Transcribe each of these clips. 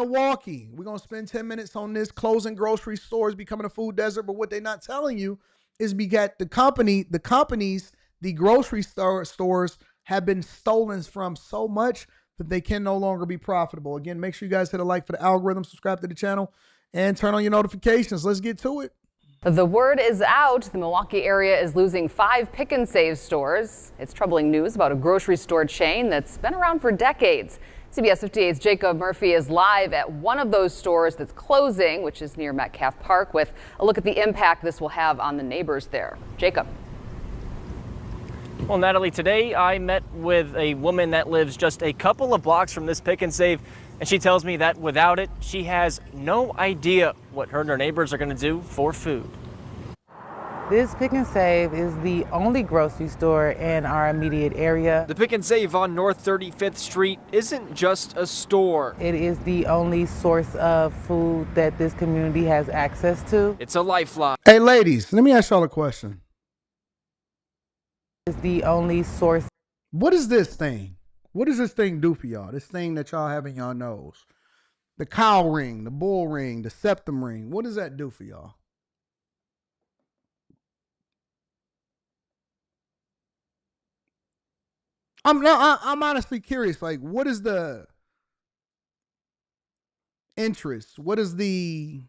Milwaukee. We're going to spend 10 minutes on this. Closing grocery stores, becoming a food desert. But what they're not telling you is the grocery stores have been stolen from so much that they can no longer be profitable. Again, make sure you guys hit a like for the algorithm, subscribe to the channel, and turn on your notifications. Let's get to it. The word is out. The Milwaukee area is losing 5 Pick and Save stores. It's troubling news about a grocery store chain that's been around for decades. CBS 58's Jacob Murphy is live at one of those stores that's closing, which is near Metcalf Park, with a look at the impact this will have on the neighbors there. Jacob. Well, Natalie, today I met with a woman that lives just a couple of blocks from this Pick and Save, and she tells me that without it, she has no idea what her and her neighbors are going to do for food. This Pick and Save is the only grocery store in our immediate area. The Pick and Save on North 35th Street isn't just a store. It is the only source of food that this community has access to. It's a lifeline. Hey, ladies, let me ask y'all a question. It's the only source. What is this thing? What does this thing do for y'all? This thing that y'all have in y'all nose. The cow ring, the bull ring, the septum ring. What does that do for y'all? I'm honestly curious. Like, what is the interest? What is the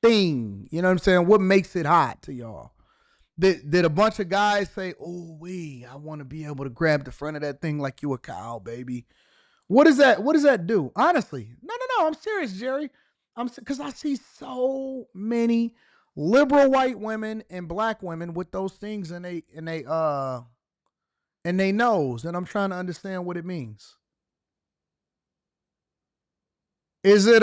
thing? You know what I'm saying? What makes it hot to y'all? Did a bunch of guys say, "Oh, I want to be able to grab the front of that thing like you a cow, baby"? What does that do? Honestly, no. I'm serious, Jerry. Because I see so many liberal white women and black women with those things in they nose, and I'm trying to understand what it means. Is it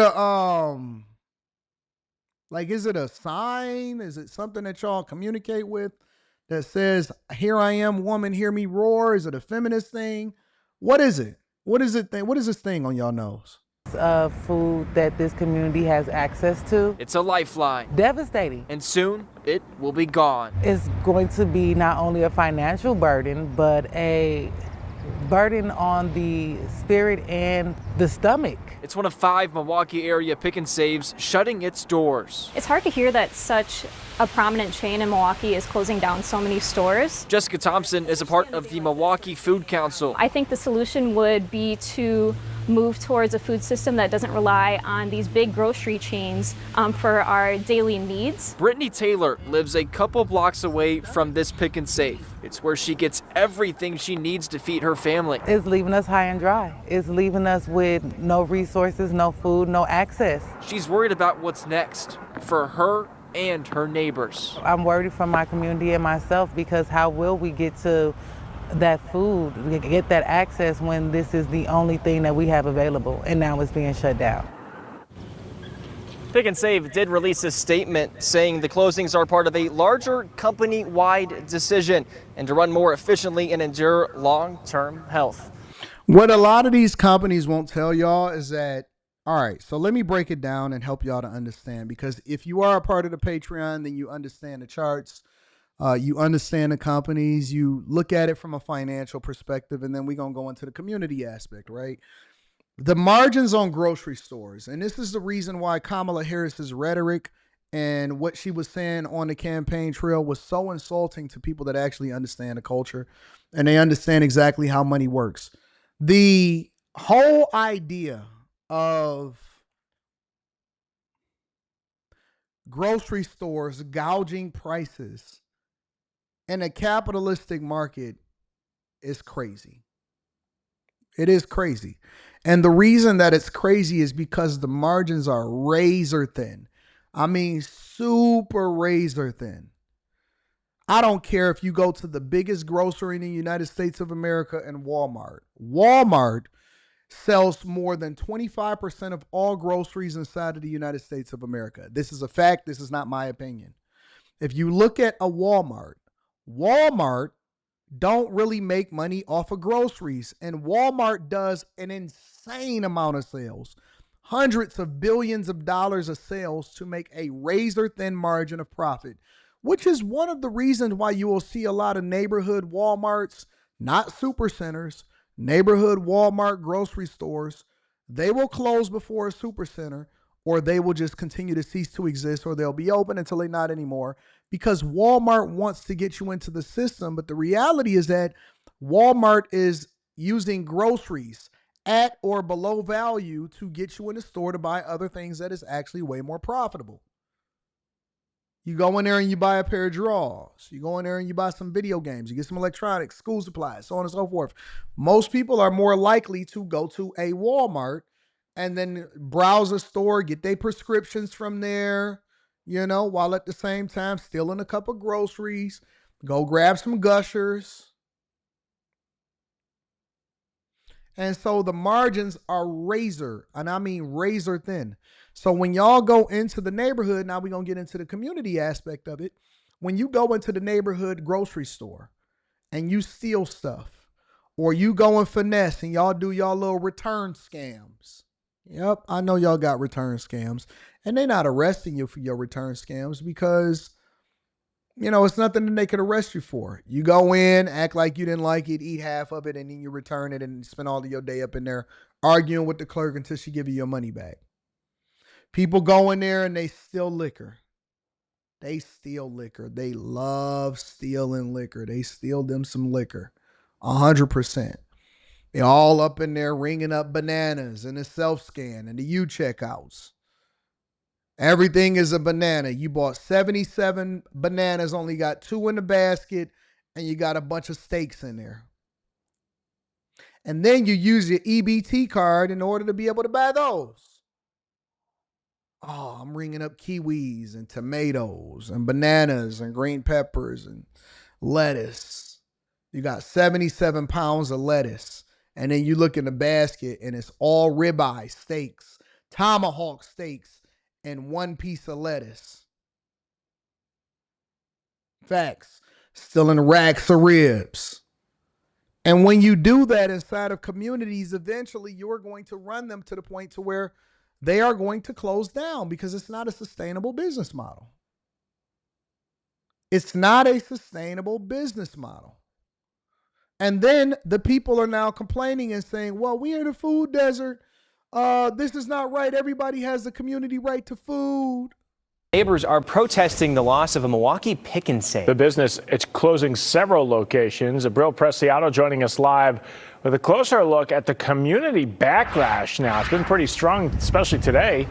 is it a sign? Is it something that y'all communicate with that says, "Here I am, woman, hear me roar"? Is it a feminist thing? What is it? What is it? What is this thing on y'all nose? Of food that this community has access to. It's a lifeline. Devastating. And soon it will be gone. It's going to be not only a financial burden, but a burden on the spirit and the stomach. It's one of 5 Milwaukee area Pick and Saves shutting its doors. It's hard to hear that such a prominent chain in Milwaukee is closing down so many stores. Jessica Thompson is a part of the Milwaukee Food Council. I think the solution would be to move towards a food system that doesn't rely on these big grocery chains for our daily needs. Brittany Taylor lives a couple blocks away from this Pick and Save. It's where she gets everything she needs to feed her family. It's leaving us high and dry. It's leaving us with no resources, no food, no access. She's worried about what's next for her and her neighbors. I'm worried for my community and myself, because how will we get to that food, get that access when this is the only thing that we have available and now it's being shut down? Pick and Save did release a statement saying the closings are part of a larger company-wide decision and to run more efficiently and ensure long-term health. What a lot of these companies won't tell y'all is that, all right, so let me break it down and help y'all to understand, because if you are a part of the Patreon, then you understand the charts, you understand the companies, you look at it from a financial perspective, and then we're going to go into the community aspect, right? The margins on grocery stores, and this is the reason why Kamala Harris's rhetoric and what she was saying on the campaign trail was so insulting to people that actually understand the culture and they understand exactly how money works. The whole idea of grocery stores gouging prices in a capitalistic market is crazy. It is crazy. And the reason that it's crazy is because the margins are razor thin. I mean, super razor thin. I don't care if you go to the biggest grocery in the United States of America and Walmart. Walmart sells more than 25% of all groceries inside of the United States of America. This is a fact. This is not my opinion. If you look at a Walmart don't really make money off of groceries, and Walmart does an insane amount of sales, hundreds of billions of dollars of sales to make a razor thin margin of profit, which is one of the reasons why you will see a lot of neighborhood Walmarts, not super centers, neighborhood Walmart grocery stores They will close before a super center, or they will just continue to cease to exist, or they'll be open until they're not anymore, because Walmart wants to get you into the system. But the reality is that Walmart is using groceries at or below value to get you in the store to buy other things that is actually way more profitable. You go in there and you buy a pair of drawers. You go in there and you buy some video games. You get some electronics, school supplies, so on and so forth. Most people are more likely to go to a Walmart and then browse a store, get their prescriptions from there, while at the same time stealing a cup of groceries, go grab some Gushers. And so the margins are razor, and I mean razor thin. So when y'all go into the neighborhood, now we're going to get into the community aspect of it. When you go into the neighborhood grocery store and you steal stuff, or you go and finesse and y'all do y'all little return scams. Yep, I know y'all got return scams. And they're not arresting you for your return scams because it's nothing that they could arrest you for. You go in, act like you didn't like it, eat half of it, and then you return it and spend all of your day up in there arguing with the clerk until she give you your money back. People go in there and they steal liquor. They steal liquor. They love stealing liquor. They steal them some liquor. 100%. They're all up in there ringing up bananas and the self-scan and the U-checkouts. Everything is a banana. You bought 77 bananas, only got 2 in the basket, and you got a bunch of steaks in there. And then you use your EBT card in order to be able to buy those. Oh, I'm ringing up kiwis and tomatoes and bananas and green peppers and lettuce. You got 77 pounds of lettuce. And then you look in the basket and it's all ribeye steaks, tomahawk steaks, and 1 piece of lettuce. Facts. Still in racks of ribs. And when you do that inside of communities, eventually you're going to run them to the point to where they are going to close down because it's not a sustainable business model. It's not a sustainable business model. And then the people are now complaining and saying, well, we're in a food desert. This is not right. Everybody has the community right to food. Neighbors are protesting the loss of a Milwaukee Pick and Save. The business, it's closing several locations. Abril Preciado joining us live with a closer look at the community backlash now. It's been pretty strong, especially today.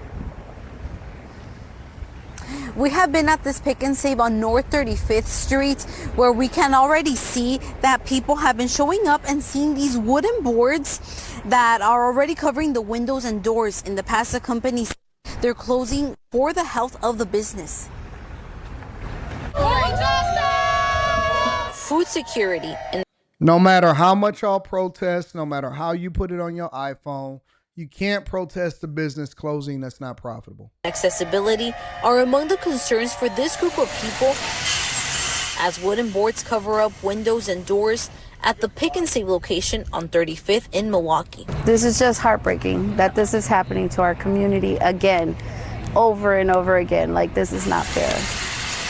We have been at this Pick and Save on North 35th Street, where we can already see that people have been showing up and seeing these wooden boards that are already covering the windows and doors. In the past, the company said they're closing for the health of the business. Food security. No matter how much y'all protest, no matter how you put it on your iPhone, you can't protest the business closing that's not profitable. Accessibility are among the concerns for this group of people as wooden boards cover up windows and doors at the Pick and Save location on 35th in Milwaukee. This is just heartbreaking that this is happening to our community again, over and over again. Like, this is not fair.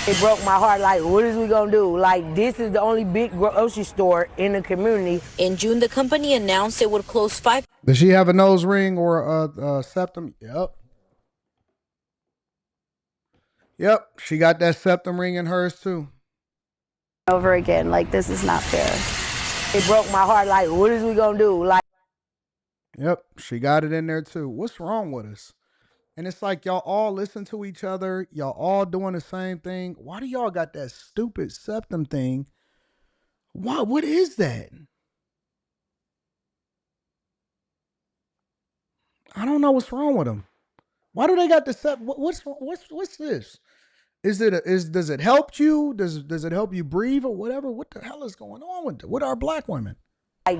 It broke my heart. Like, what is we gonna do? Like, this is the only big grocery store in the community. In June, the company announced it would close 5. Does she have a nose ring or a septum? Yep. Yep, she got that septum ring in hers too. Over again, like, this is not fair. It broke my heart. Like, what is we gonna do? Like, yep, she got it in there too. What's wrong with us? And it's like y'all all listen to each other. Y'all all doing the same thing. Why do y'all got that stupid septum thing? Why? What is that? I don't know what's wrong with them. Why do they got the septum? What's this? Does it help you? Does it help you breathe or whatever? What the hell is going on with our black women?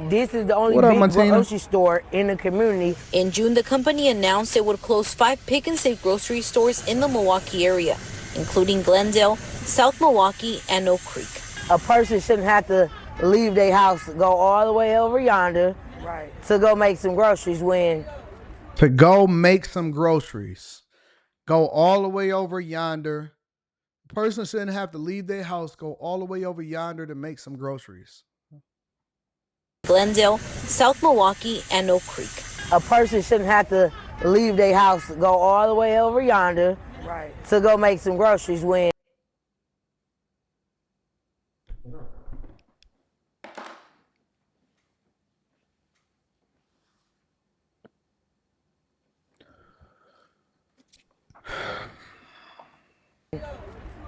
this is the only big grocery store in the community. In June, the company announced it would close 5 Pick and Save grocery stores in the Milwaukee area, including Glendale, South Milwaukee, and Oak Creek. A person shouldn't have to leave their house, go all the way over yonder to go make some groceries Go all the way over yonder. A person shouldn't have to leave their house, go all the way over yonder to make some groceries. Glendale, South Milwaukee, and Oak Creek. A person shouldn't have to leave their house, go all the way over yonder to go make some groceries when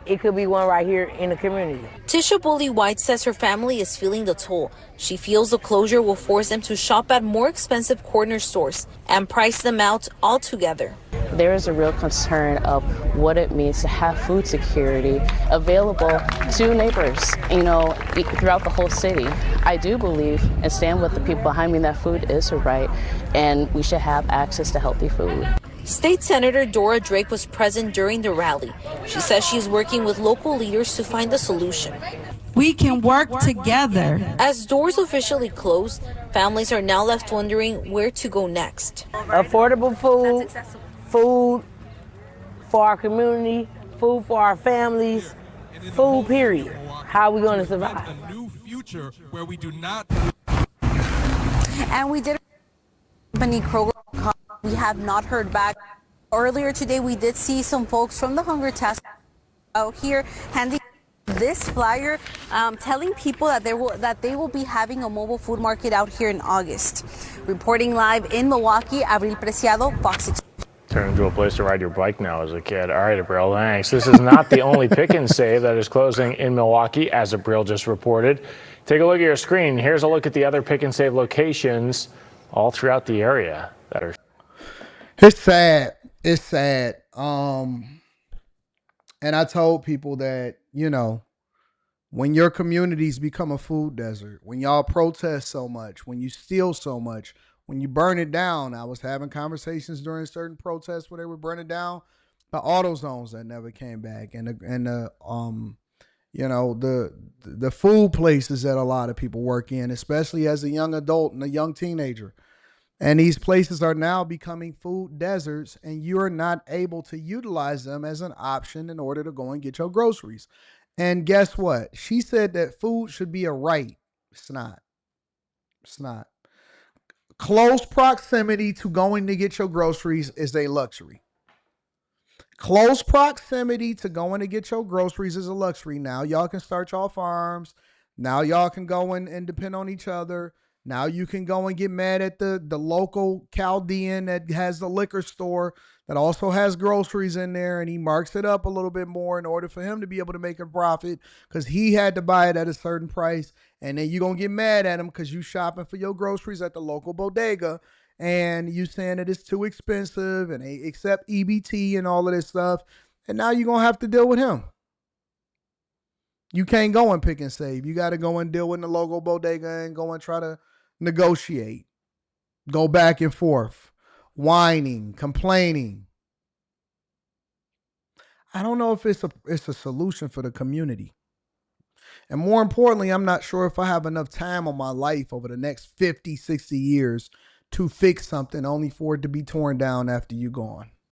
it could be one right here in the community. Tisha Bully White says her family is feeling the toll. She feels the closure will force them to shop at more expensive corner stores and price them out altogether. There is a real concern of what it means to have food security available to neighbors, throughout the whole city. I do believe and stand with the people behind me that food is a right and we should have access to healthy food. State Senator Dora Drake was present during the rally. She says she's working with local leaders to find a solution. We can work together. As doors officially close, families are now left wondering where to go next. Affordable food for our community, food for our families, food period. How are we going to survive? A new future where we do not. And we did company Kroger. We have not heard back. Earlier today, we did see some folks from the Hunger Task out here handing this flyer, telling people that they will be having a mobile food market out here in August. Reporting live in Milwaukee, Abril Preciado, Fox 6. Turn into a place to ride your bike now as a kid. All right, Abril, thanks. This is not the only pick and save that is closing in Milwaukee, as Abril just reported. Take a look at your screen. Here's a look at the other pick and save locations all throughout the area that are. It's sad. It's sad. And I told people that, when your communities become a food desert, when y'all protest so much, when you steal so much, when you burn it down. I was having conversations during certain protests where they were burning down the auto zones that never came back, and the food places that a lot of people work in, especially as a young adult and a young teenager. And these places are now becoming food deserts, and you're not able to utilize them as an option in order to go and get your groceries. And guess what? She said that food should be a right. It's not. It's not. Close proximity to going to get your groceries is a luxury. Close proximity to going to get your groceries is a luxury. Now y'all can start y'all farms. Now y'all can go and depend on each other. Now you can go and get mad at the local Chaldean that has the liquor store that also has groceries in there, and he marks it up a little bit more in order for him to be able to make a profit because he had to buy it at a certain price. And then you're going to get mad at him because you shopping for your groceries at the local bodega and you saying that it's too expensive and they accept EBT and all of this stuff. And now you're going to have to deal with him. You can't go and pick and save. You got to go and deal with the local bodega and go and try to negotiate, go back and forth, whining, complaining. I don't know if it's a solution for the community. And more importantly, I'm not sure if I have enough time on my life over the next 50, 60 years to fix something only for it to be torn down after you're gone.